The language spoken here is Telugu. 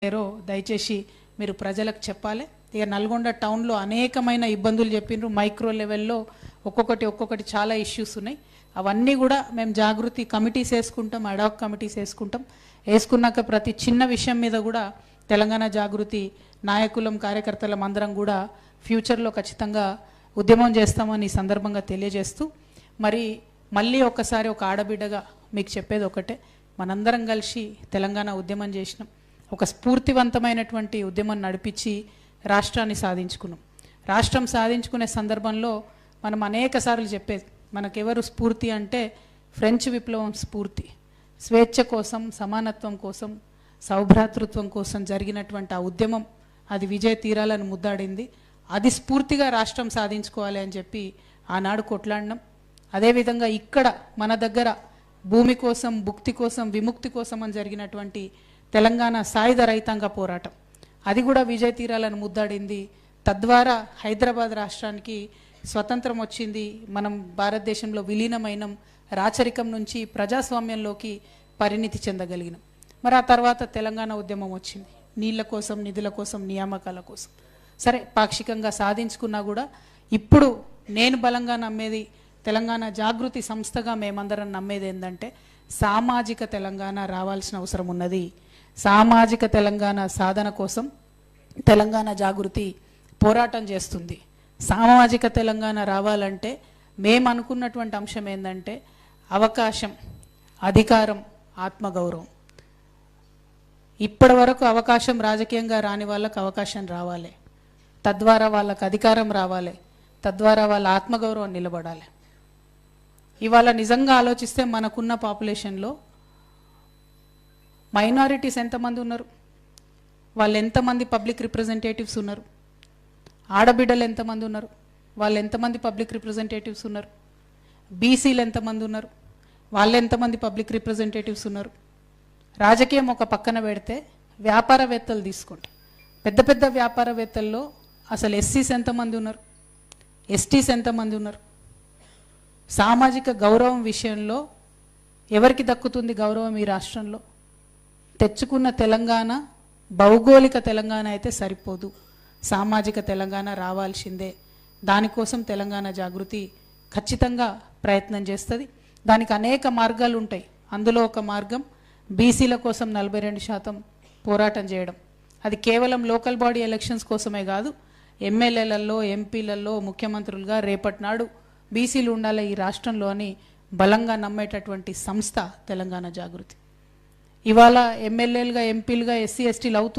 లేరో దయచేసి మీరు ప్రజలకు చెప్పాలి. ఇక నల్గొండ టౌన్లో అనేకమైన ఇబ్బందులు చెప్పిండ్రు. మైక్రో లెవెల్లో ఒక్కొక్కటి చాలా ఇష్యూస్ ఉన్నాయి. అవన్నీ కూడా మేము జాగృతి కమిటీస్ వేసుకుంటాం, అడాక్ కమిటీస్ వేసుకుంటాం. వేసుకున్నాక ప్రతి చిన్న విషయం మీద కూడా తెలంగాణ జాగృతి నాయకులం కార్యకర్తలం అందరం కూడా ఫ్యూచర్లో ఖచ్చితంగా ఉద్యమం చేస్తామని ఈ సందర్భంగా తెలియజేస్తూ, మరి మళ్ళీ ఒక్కసారి ఒక ఆడబిడ్డగా మీకు చెప్పేది ఒకటే, మనందరం కలిసి తెలంగాణ ఉద్యమం చేసినాం. ఒక స్ఫూర్తివంతమైనటువంటి ఉద్యమం నడిపించి రాష్ట్రాన్ని సాధించుకున్నాం. రాష్ట్రం సాధించుకునే సందర్భంలో మనం అనేక సార్లు చెప్పేది, మనకెవరు స్ఫూర్తి అంటే ఫ్రెంచ్ విప్లవం స్ఫూర్తి. స్వేచ్ఛ కోసం, సమానత్వం కోసం, సౌభ్రాతృత్వం కోసం జరిగినటువంటి ఆ ఉద్యమం అది విజయ తీరాలను ముద్దాడింది. అది స్ఫూర్తిగా రాష్ట్రం సాధించుకోవాలి అని చెప్పి ఆనాడు కొట్లాడినాం. అదేవిధంగా ఇక్కడ మన దగ్గర భూమి కోసం, భుక్తి కోసం, విముక్తి కోసం అని జరిగినటువంటి తెలంగాణ సాయుధ రైతాంగ పోరాటం అది కూడా విజయ తీరాలను ముద్దాడింది. తద్వారా హైదరాబాద్ రాష్ట్రానికి స్వతంత్రం వచ్చింది. మనం భారతదేశంలో విలీనమైనం, రాచరికం నుంచి ప్రజాస్వామ్యంలోకి పరిణితి చెందగలిగినాం. మరి ఆ తర్వాత తెలంగాణ ఉద్యమం వచ్చింది, నీళ్ల కోసం, నిధుల కోసం, నియామకాల కోసం. సరే పాక్షికంగా సాధించుకున్నా కూడా ఇప్పుడు నేను బలంగా నమ్మేది, తెలంగాణ జాగృతి సంస్థగా మేమందరం నమ్మేది ఏంటంటే సామాజిక తెలంగాణ రావాల్సిన అవసరం ఉన్నది. సామాజిక తెలంగాణ సాధన కోసం తెలంగాణ జాగృతి పోరాటం చేస్తుంది. సామాజిక తెలంగాణ రావాలంటే మేము అనుకున్నటువంటి అంశం ఏంటంటే అవకాశం, అధికారం, ఆత్మగౌరవం. ఇప్పటి వరకు అవకాశం రాజకీయంగా రాని వాళ్ళకు అవకాశం రావాలి, తద్వారా వాళ్ళకు అధికారం రావాలి, తద్వారా వాళ్ళ ఆత్మగౌరవం నిలబడాలి. ఇవాళ నిజంగా ఆలోచిస్తే మనకున్న పాపులేషన్లో మైనారిటీస్ ఎంతమంది ఉన్నారు, వాళ్ళు ఎంతమంది పబ్లిక్ రిప్రజెంటేటివ్స్ ఉన్నారు, ఆడబిడ్డలు ఎంతమంది ఉన్నారు, వాళ్ళు ఎంతమంది పబ్లిక్ రిప్రజెంటేటివ్స్ ఉన్నారు, బీసీలు ఎంతమంది ఉన్నారు, వాళ్ళు ఎంతమంది పబ్లిక్ రిప్రజెంటేటివ్స్ ఉన్నారు. రాజకీయం ఒక పక్కన పెడితే వ్యాపారవేత్తలు తీసుకోండి. పెద్ద పెద్ద వ్యాపారవేత్తల్లో అసలు ఎస్సీస్ ఎంతమంది ఉన్నారు, ఎస్టీస్ ఎంతమంది ఉన్నారు. సామాజిక గౌరవం విషయంలో ఎవరికి దక్కుతుంది గౌరవం ఈ రాష్ట్రంలో? తెచ్చుకున్న తెలంగాణ భౌగోళిక తెలంగాణ అయితే సరిపోదు, సామాజిక తెలంగాణ రావాల్సిందే. దానికోసం తెలంగాణ జాగృతి ఖచ్చితంగా ప్రయత్నం చేస్తుంది. దానికి అనేక మార్గాలు ఉంటాయి. అందులో ఒక మార్గం బీసీల కోసం 42% పోరాటం చేయడం. అది కేవలం లోకల్ బాడీ ఎలక్షన్స్ కోసమే కాదు, ఎమ్మెల్యేలలో, ఎంపీలలో, ముఖ్యమంత్రులుగా రేపటి నాడు బీసీలు ఉండాలి ఈ రాష్ట్రంలో అని బలంగా నమ్మేటటువంటి సంస్థ తెలంగాణ జాగృతి. ఇవాళ ఎమ్మెల్యేలుగా, ఎంపీలుగా ఎస్సీ ఎస్టీలు అవుతూ